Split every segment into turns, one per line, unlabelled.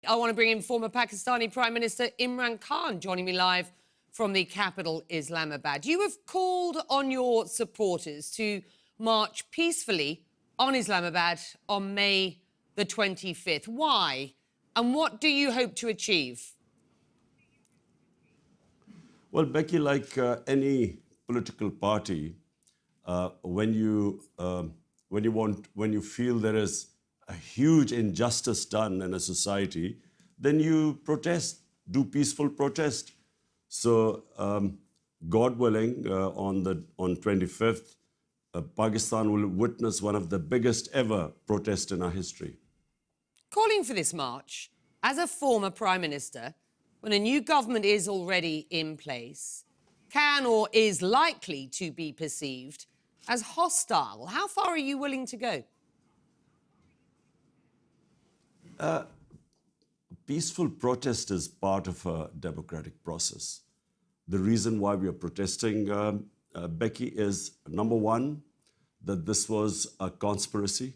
I want to bring in former Pakistani Prime Minister Imran Khan, joining me live from the capital, Islamabad. You have called on your supporters to march peacefully on Islamabad on May the 25th. Why? And what do you hope to achieve?
Well, Becky, like any political party, when you feel there is a huge injustice done in a society, then you protest, do peaceful protest. So, God willing, on 25th, Pakistan will witness one of the biggest ever protests in our history.
Calling for this march, as a former Prime Minister, when a new government is already in place, can or is likely to be perceived as hostile. How far are you willing to go?
Peaceful protest is part of a democratic process. The reason why we are protesting, Becky, is number one, that this was a conspiracy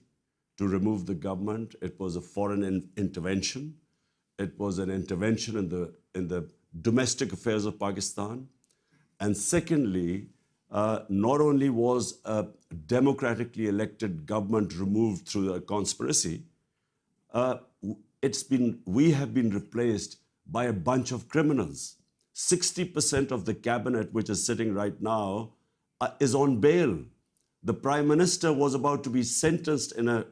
to remove the government. It was a foreign intervention. It was an intervention in the domestic affairs of Pakistan. And secondly, not only was a democratically elected government removed through a conspiracy, we have been replaced by a bunch of criminals. 60% of the cabinet, which is sitting right now, is on bail. The Prime Minister was about to be sentenced in a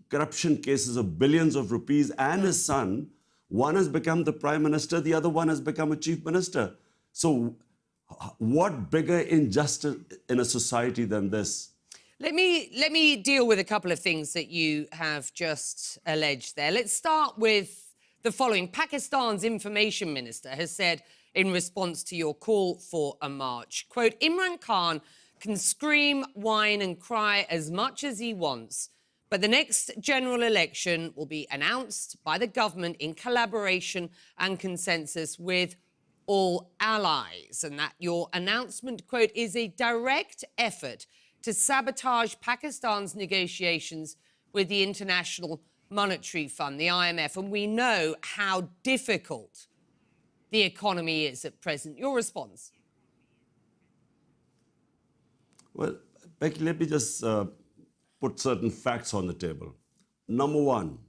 corruption cases of billions of rupees, and his son, one has become the Prime Minister, the other one has become a Chief Minister. So what bigger injustice in a society than this?
Let me deal with a couple of things that you have just alleged there. Let's start with the following. Pakistan's information minister has said in response to your call for a march, quote, Imran Khan can scream, whine and cry as much as he wants, but the next general election will be announced by the government in collaboration and consensus with all allies, and that your announcement, quote, is a direct effort to sabotage Pakistan's negotiations with the International Monetary Fund, the IMF, and we know how difficult the economy is at present. Your response?
Well, Becky, let me just put certain facts on the table. Number one,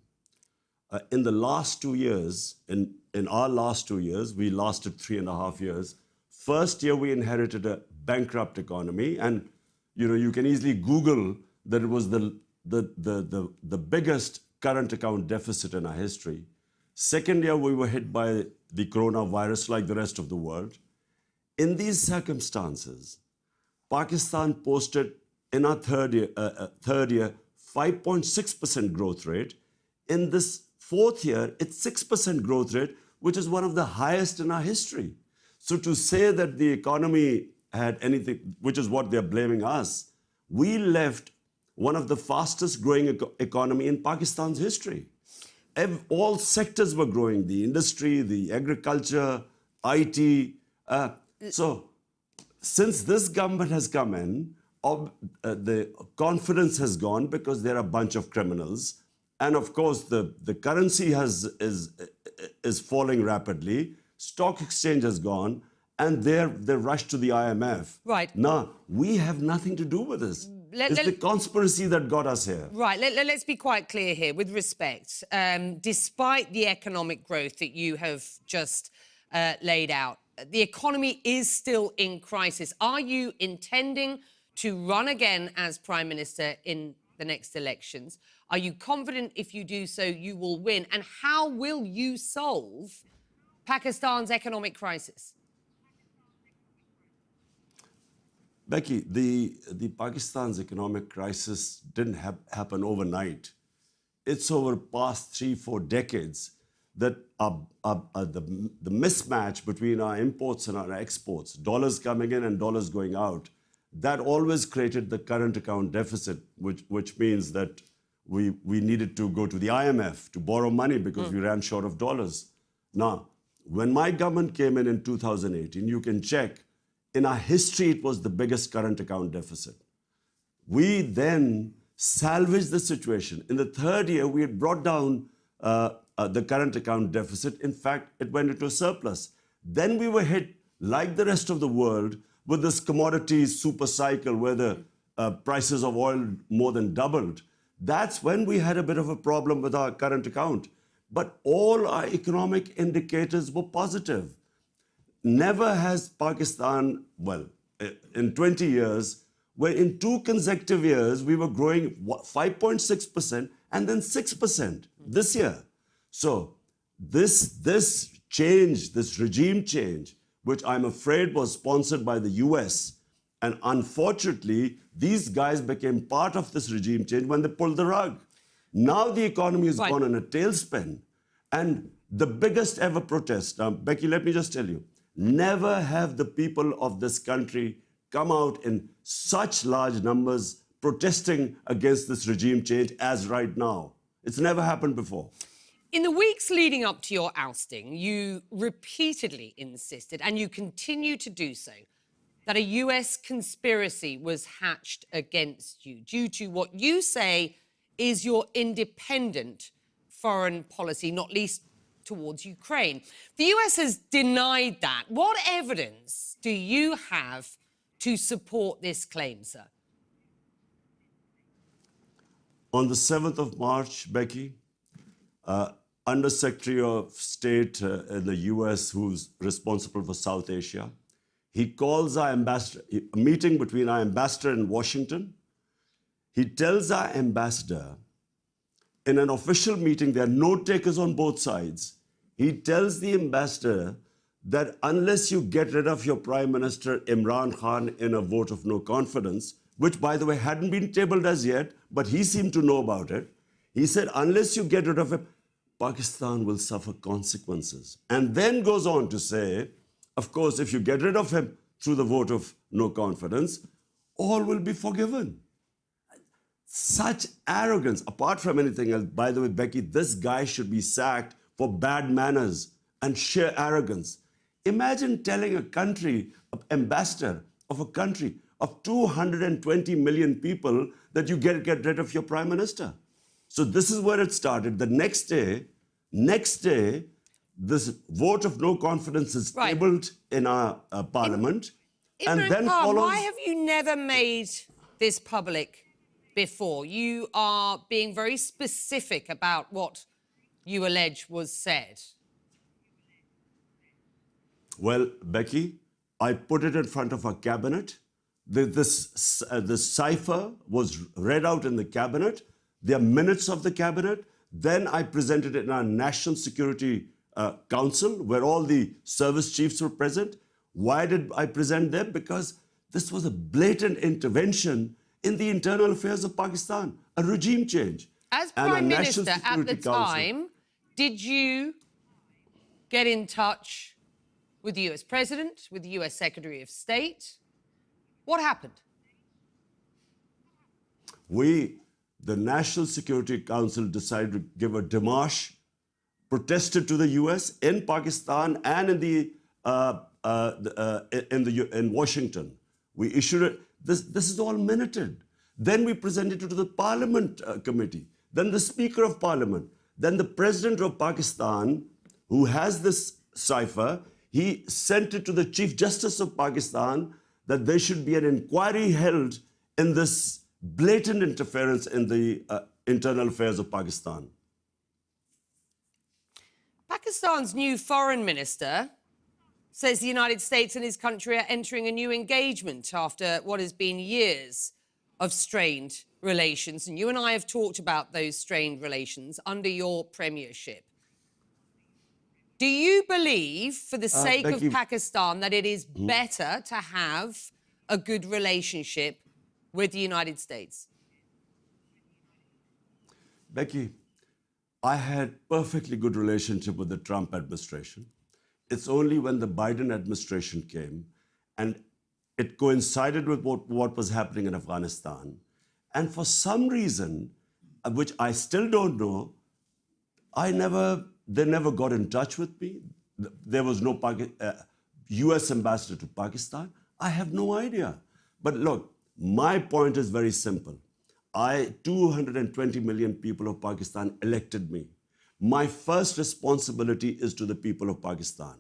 in the last 2 years, in our last 2 years, we lasted 3.5 years. First year, we inherited a bankrupt economy, and you can easily Google that it was the biggest current account deficit in our history. Second year, we were hit by the coronavirus like the rest of the world. In these circumstances, Pakistan posted in our third year 5.6% growth rate. In this fourth year, it's 6% growth rate, which is one of the highest in our history. So to say that the economy had anything, which is what they're blaming us, we left one of the fastest growing economy in Pakistan's history. All sectors were growing, the industry, the agriculture, IT. So since this government has come in, the confidence has gone because there are a bunch of criminals. And of course, the currency is falling rapidly. Stock exchange has gone. And they rushed to the IMF.
Right.
Now, we have nothing to do with this. It's the conspiracy that got us here.
Right. Let's be quite clear here, with respect. Despite the economic growth that you have just laid out, the economy is still in crisis. Are you intending to run again as Prime Minister in the next elections? Are you confident if you do so, you will win? And how will you solve Pakistan's economic crisis?
Becky, the Pakistan's economic crisis didn't happen overnight. It's over past 3-4 decades that the mismatch between our imports and our exports, dollars coming in and dollars going out, that always created the current account deficit, which means that we needed to go to the IMF to borrow money because we ran short of dollars. Now, when my government came in 2018, you can check, in our history, it was the biggest current account deficit. We then salvaged the situation. In the third year, we had brought down the current account deficit. In fact, it went into a surplus. Then we were hit, like the rest of the world, with this commodity super cycle where the prices of oil more than doubled. That's when we had a bit of a problem with our current account. But all our economic indicators were positive. Never has Pakistan, well, in 20 years, where in 2 consecutive years we were growing 5.6% and then 6% this year. So this change, this regime change, which I'm afraid was sponsored by the US, and unfortunately, these guys became part of this regime change when they pulled the rug. Now the economy has gone in a tailspin. And the biggest ever protest, Becky, let me just tell you, never have the people of this country come out in such large numbers protesting against this regime change as right now. It's never happened before.
In the weeks leading up to your ousting, you repeatedly insisted, and you continue to do so, that a US conspiracy was hatched against you due to what you say is your independent foreign policy, not least towards Ukraine. The US has denied that. What evidence do you have to support this claim, sir?
On the 7th of March, Becky, Under Secretary of State in the US, who's responsible for South Asia, he calls our ambassador, a meeting between our ambassador in Washington. He tells our ambassador, in an official meeting, there are note takers on both sides. He tells the ambassador that unless you get rid of your Prime Minister Imran Khan in a vote of no confidence, which, by the way, hadn't been tabled as yet, but he seemed to know about it, he said, unless you get rid of him, Pakistan will suffer consequences. And then goes on to say, of course, if you get rid of him through the vote of no confidence, all will be forgiven. Such arrogance, apart from anything else. By the way, Becky, this guy should be sacked for bad manners and sheer arrogance. Imagine telling a country, an ambassador of a country of 220 million people that you get rid of your prime minister. So this is where it started. The next day, this vote of no confidence is tabled in our parliament. And then follows...
Why have you never made this public before? You are being very specific about what you allege was said.
Well, Becky, I put it in front of our cabinet. This cipher was read out in the cabinet. There are minutes of the cabinet. Then I presented it in our National Security Council, where all the service chiefs were present. Why did I present them? Because this was a blatant intervention in the internal affairs of Pakistan, a regime change.
As Prime Minister at the time, did you get in touch with the US President, with the US Secretary of State? What happened?
The National Security Council decided to give a démarche, protested to the US in Pakistan and in Washington. We issued it. This is all minuted. Then we presented it to the Parliament Committee, then the Speaker of Parliament, then the President of Pakistan, who has this cipher, he sent it to the Chief Justice of Pakistan that there should be an inquiry held in this blatant interference in the internal affairs of Pakistan.
Pakistan's new foreign minister says the United States and his country are entering a new engagement after what has been years of strained relations. And you and I have talked about those strained relations under your premiership. Do you believe, for the sake of Pakistan, that it is better to have a good relationship with the United States?
Becky, I had perfectly good relationship with the Trump administration. It's only when the Biden administration came and it coincided with what was happening in Afghanistan. And for some reason, which I still don't know, they never got in touch with me. There was no US ambassador to Pakistan. I have no idea. But look, my point is very simple. 220 million people of Pakistan elected me. my first responsibility is to the people of Pakistan.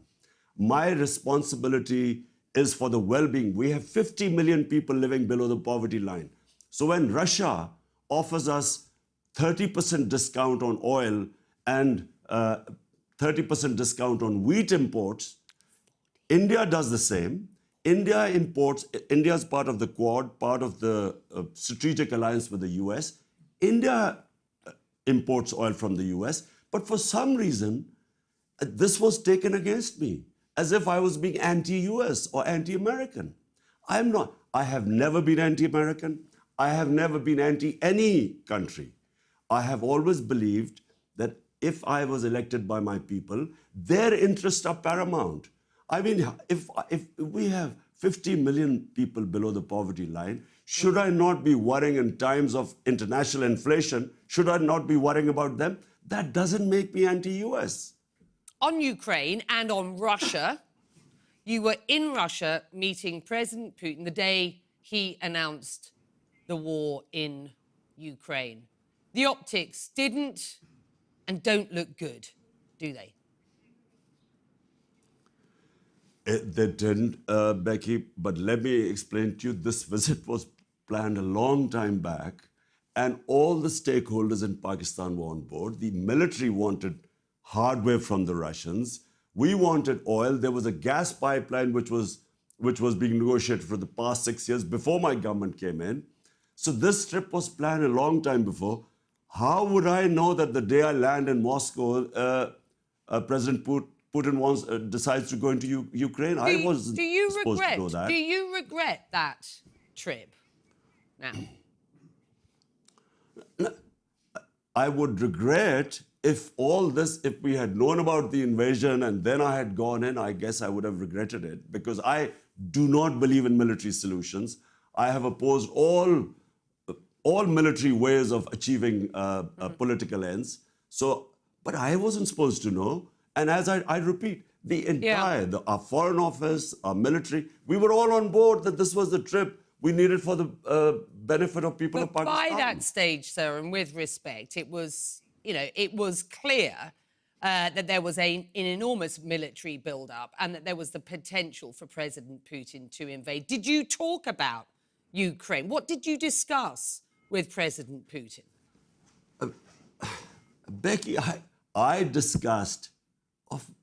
My responsibility is for the well-being. We have 50 million people living below the poverty line. So when Russia offers us 30% discount on oil and 30% discount on wheat imports, India does the same. India is part of the Quad, part of the strategic alliance with the US. India imports oil from the US, but for some reason, this was taken against me as if I was being anti-US or anti-American. I'm not. I have never been anti-American. I have never been anti any country. I have always believed that if I was elected by my people, their interests are paramount. I mean, if we have 50 million people below the poverty line, should I not be worrying in times of international inflation? Should I not be worrying about them? That doesn't make me anti-US.
On Ukraine and on Russia, you were in Russia meeting President Putin the day he announced the war in Ukraine. The optics didn't and don't look good, do they?
They didn't, Becky, but let me explain to you, this visit was planned a long time back, and all the stakeholders in Pakistan were on board. The military wanted hardware from the Russians. We wanted oil. There was a gas pipeline which was being negotiated for the past 6 years before my government came in. So this trip was planned a long time before. How would I know that the day I land in Moscow, President Putin decides to go into Ukraine? I wasn't supposed to know that.
Do you regret that trip now?
I would regret if we had known about the invasion and then I had gone in, I guess I would have regretted it, because I do not believe in military solutions. I have opposed all military ways of achieving political ends. So, but I wasn't supposed to know. And as I repeat, the entire, our foreign office, our military, we were all on board that this was the trip we needed for the benefit of people of Pakistan.
By that stage, sir, and with respect, it was, it was clear that there was an enormous military build-up and that there was the potential for President Putin to invade. Did you talk about Ukraine? What did you discuss with President Putin?
Becky, I discussed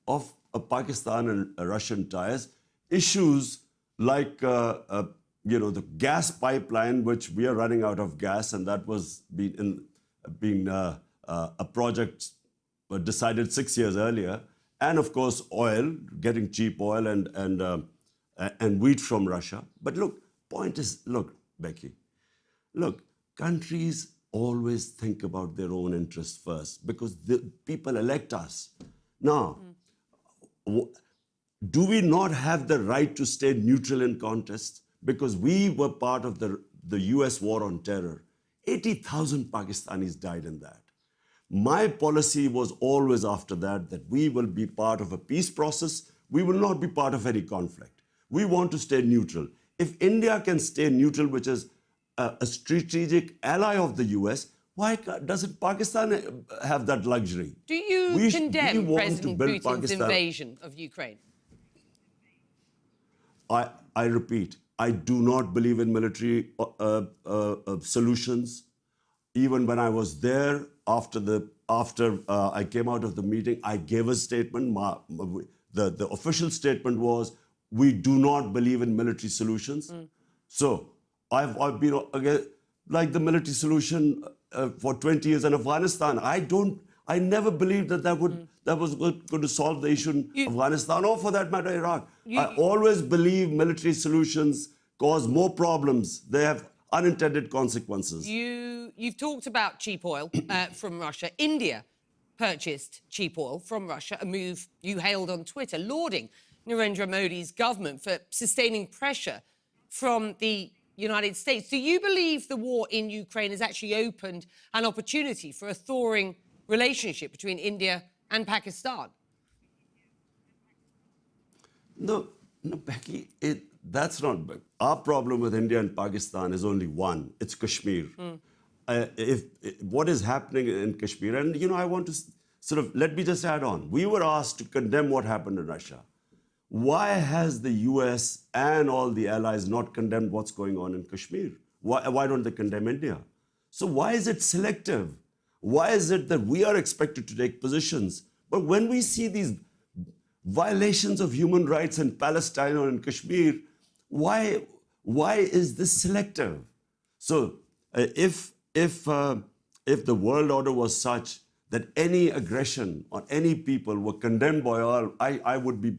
of Pakistan and Russian ties issues like the gas pipeline, which we are running out of gas, and that was being a project decided 6 years earlier, and of course oil, getting cheap oil and wheat from Russia. But look, point is, look, Becky, look, countries always think about their own interests first because the people elect us. Now, do we not have the right to stay neutral in contests? Because we were part of the US war on terror. 80,000 Pakistanis died in that. My policy was always after that we will be part of a peace process. We will not be part of any conflict. We want to stay neutral. If India can stay neutral, which is a strategic ally of the US, why doesn't Pakistan have that luxury?
Do you condemn President Putin's invasion of Ukraine?
I repeat, I do not believe in military solutions. Even when I was there, after I came out of the meeting, I gave a statement. The official statement was, we do not believe in military solutions. So I've been again, like the military solution for 20 years in Afghanistan. I never believed that was going to solve the issue in Afghanistan or, for that matter, Iraq. I always believe military solutions cause more problems. They have unintended consequences.
You've talked about cheap oil from Russia. India purchased cheap oil from Russia, a move you hailed on Twitter, lauding Narendra Modi's government for sustaining pressure from the United States. Do you believe the war in Ukraine has actually opened an opportunity for a thawing relationship between India and Pakistan?
No, Becky, that's not. Our problem with India and Pakistan is only one. It's Kashmir. What is happening in Kashmir, and I want to let me just add on. We were asked to condemn what happened in Russia. Why has the US and all the allies not condemned what's going on in Kashmir? Why don't they condemn India? So why is it selective? Why is it that we are expected to take positions, but when we see these violations of human rights in Palestine or in Kashmir, why is this selective? So if the world order was such that any aggression on any people were condemned by all, I would be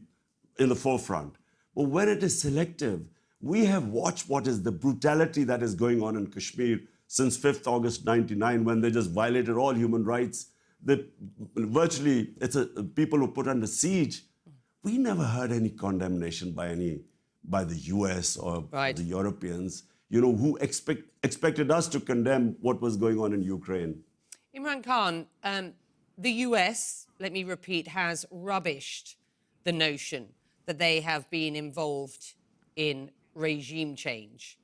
in the forefront. But when it is selective, we have watched what is the brutality that is going on in Kashmir since 5th August 99, when they just violated all human rights. Virtually, it's people who put under siege. We never heard any condemnation by the US or the Europeans, who expected us to condemn what was going on in Ukraine.
Imran Khan, the US, let me repeat, has rubbished the notion that they have been involved in regime change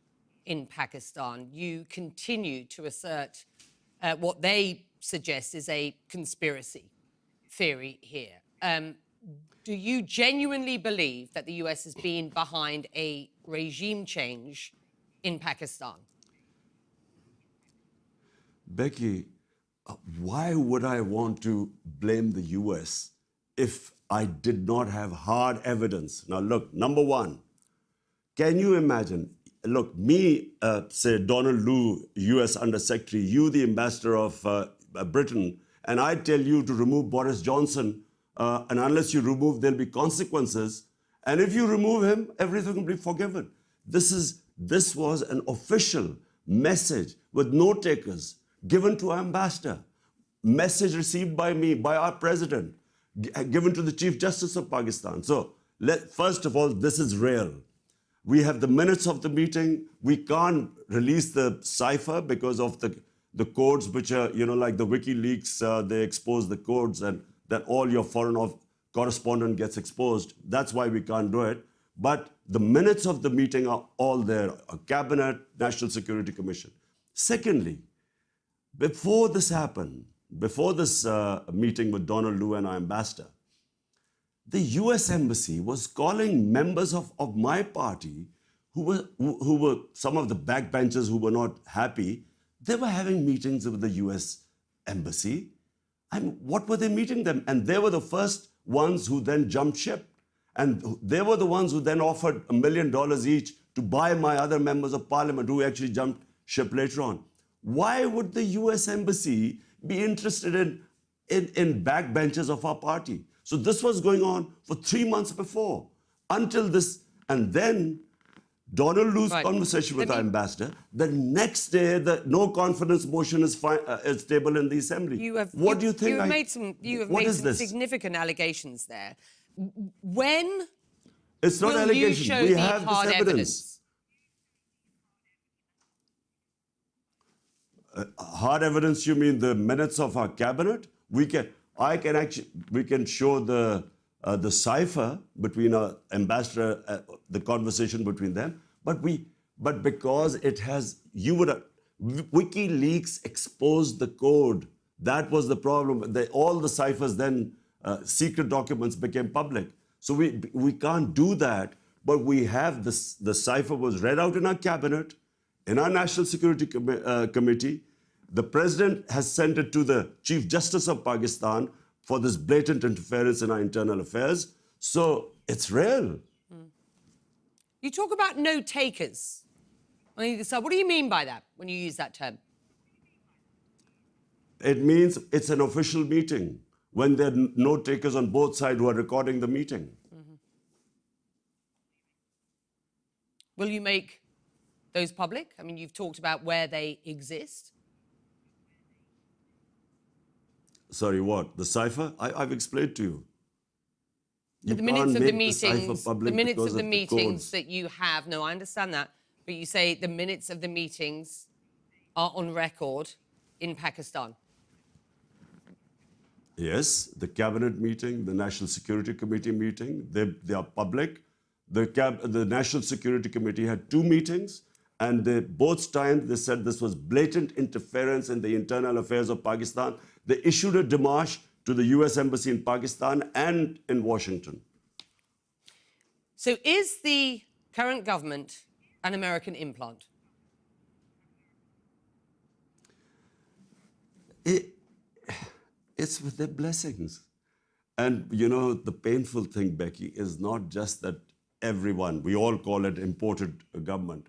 in Pakistan. You continue to assert what they suggest is a conspiracy theory here. Do you genuinely believe that the US has been behind a regime change in Pakistan?
Becky, why would I want to blame the US if I did not have hard evidence? Now, look, number one, can you imagine? Look, me, say Donald Lu, US Undersecretary, you, the ambassador of Britain, and I tell you to remove Boris Johnson, and unless you remove, there'll be consequences. And if you remove him, everything will be forgiven. This was an official message with no takers given to our ambassador. Message received by me, by our president, given to the Chief Justice of Pakistan. So, first of all, this is real. We have the minutes of the meeting. We can't release the cipher because of the codes, which are, like the WikiLeaks, they expose the codes and that all your foreign correspondent gets exposed. That's why we can't do it. But the minutes of the meeting are all there, a cabinet, National Security Commission. Secondly, before this happened, before this meeting with Donald Lu and our ambassador, the US Embassy was calling members of my party who were some of the backbenchers who were not happy. They were having meetings with the US Embassy. And what were they meeting them? And they were the first ones who then jumped ship. And they were the ones who then offered $1 million each to buy my other members of parliament who actually jumped ship later on. Why would the US Embassy be interested in backbenchers of our party? So this was going on for 3 months before, until this, and then Donald Lu's conversation with our ambassador. The next day, the no confidence motion is tabled in the assembly. What do you think?
You have made some significant allegations there. When
it's not
will
allegation.
You show
we
the
have
hard
this
evidence?
Hard evidence? You mean the minutes of our cabinet? We can show the cipher between our ambassador, the conversation between them. But because it has, WikiLeaks exposed the code. That was the problem. All the ciphers then, secret documents became public. So we can't do that. But we have this. The cipher was read out in our cabinet, in our National Security Committee. The president has sent it to the Chief Justice of Pakistan for this blatant interference in our internal affairs. So it's real.
You talk about no takers on either side. What do you mean by that when you use that term?
It means it's an official meeting when there are no takers on both sides who are recording the meeting.
Will you make those public? I mean, you've talked about where they exist.
Sorry, what? The cipher? I've explained to you.
The minutes of the meetings, the minutes of the meetings that you have. No, I understand that, but you say the minutes of the meetings are on record in Pakistan.
Yes, the cabinet meeting, the National Security Committee meeting, they are public. The National Security Committee had 2 meetings, and both times they said this was blatant interference in the internal affairs of Pakistan. They issued a démarche to the US Embassy in Pakistan and in Washington.
So is the current government an American implant?
It's with their blessings. And, you know, the painful thing, Becky, is not just that everyone, we all call it imported government,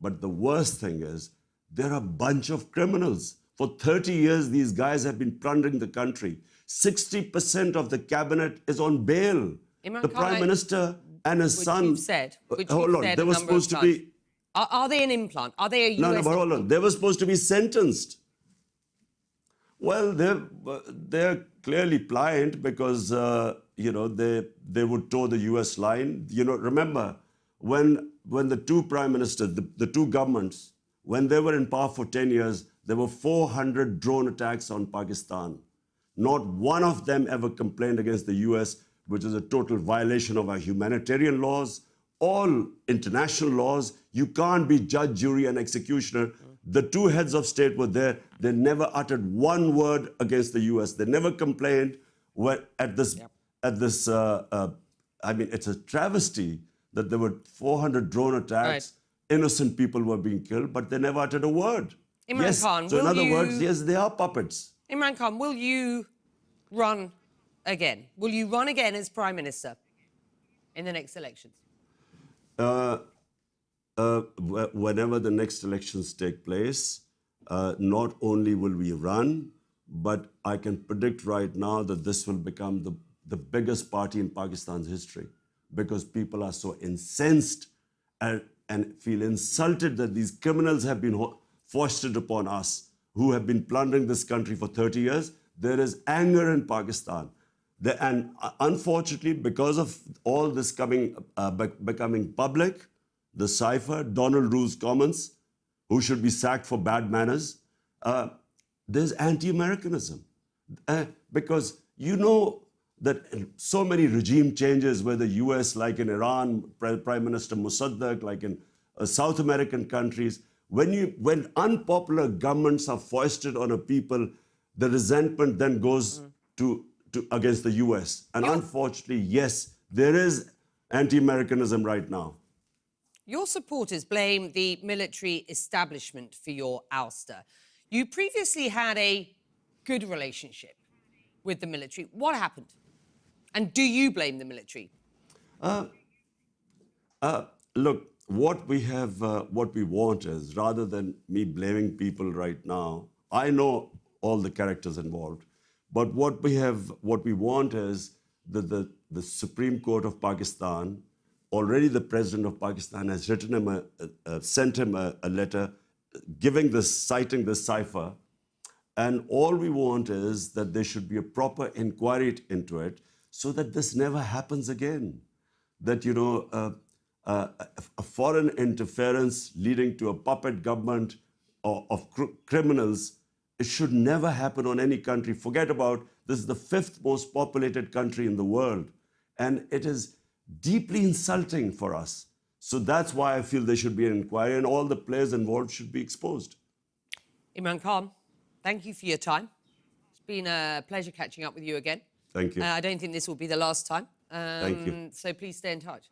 but the worst thing is there are a bunch of criminals. For 30 years, these guys have been plundering the country. 60% of the cabinet is on bail.
Imran
The
Khan,
Prime Minister and his son...
Which you've
hold on,
said
they
a
were
number of
supposed to
times.
be...
Are they an implant? Are they a US
No, but hold
implant?
on. They were supposed to be sentenced. Well, they're clearly pliant because, you know, they would toe the US line. You know, remember, when the two prime ministers, the two governments, when they were in power for 10 years, there were 400 drone attacks on Pakistan. Not one of them ever complained against the US, which is a total violation of our humanitarian laws, all international laws. You can't be judge, jury, and executioner. The two heads of state were there. They never uttered one word against the US. They never complained at this. I mean, it's a travesty that there were 400 drone attacks.
Right.
Innocent people were being killed, but they never uttered a word.
Imran Khan,
so in
will
other
you-
words, yes, they are puppets.
Imran Khan, will you run again? Will you run again as Prime Minister in the next elections?
Whenever the next elections take place, not only will we run, but I can predict right now that this will become the biggest party in Pakistan's history because people are so incensed and feel insulted that these criminals have been foisted upon us who have been plundering this country for 30 years. There is anger in Pakistan. And unfortunately, because of all this becoming public, the cipher, Donald Rule's comments, who should be sacked for bad manners, there's anti-Americanism. Because you know that so many regime changes, where the US, like in Iran, Prime Minister Mossadegh, like in South American countries, when unpopular governments are foisted on a people, the resentment then goes against the US. And unfortunately, yes, there is anti-Americanism right now.
Your supporters blame the military establishment for your ouster. You previously had a good relationship with the military. What happened? And do you blame the military?
Look, what we want is, rather than me blaming people right now, I know all the characters involved, but what we want is that the Supreme Court of Pakistan, already the President of Pakistan has written him sent him a letter citing this cipher, and all we want is that there should be a proper inquiry into it so that this never happens again. That, you know, a foreign interference leading to a puppet government of criminals, it should never happen on any country. Forget about, this is the 5th most populated country in the world, and it is deeply insulting for us. So that's why I feel there should be an inquiry and all the players involved should be exposed.
Imran Khan, thank you for your time. It's been a pleasure catching up with you again.
Thank you.
I don't think this will be the last time.
Thank you.
So please stay in touch.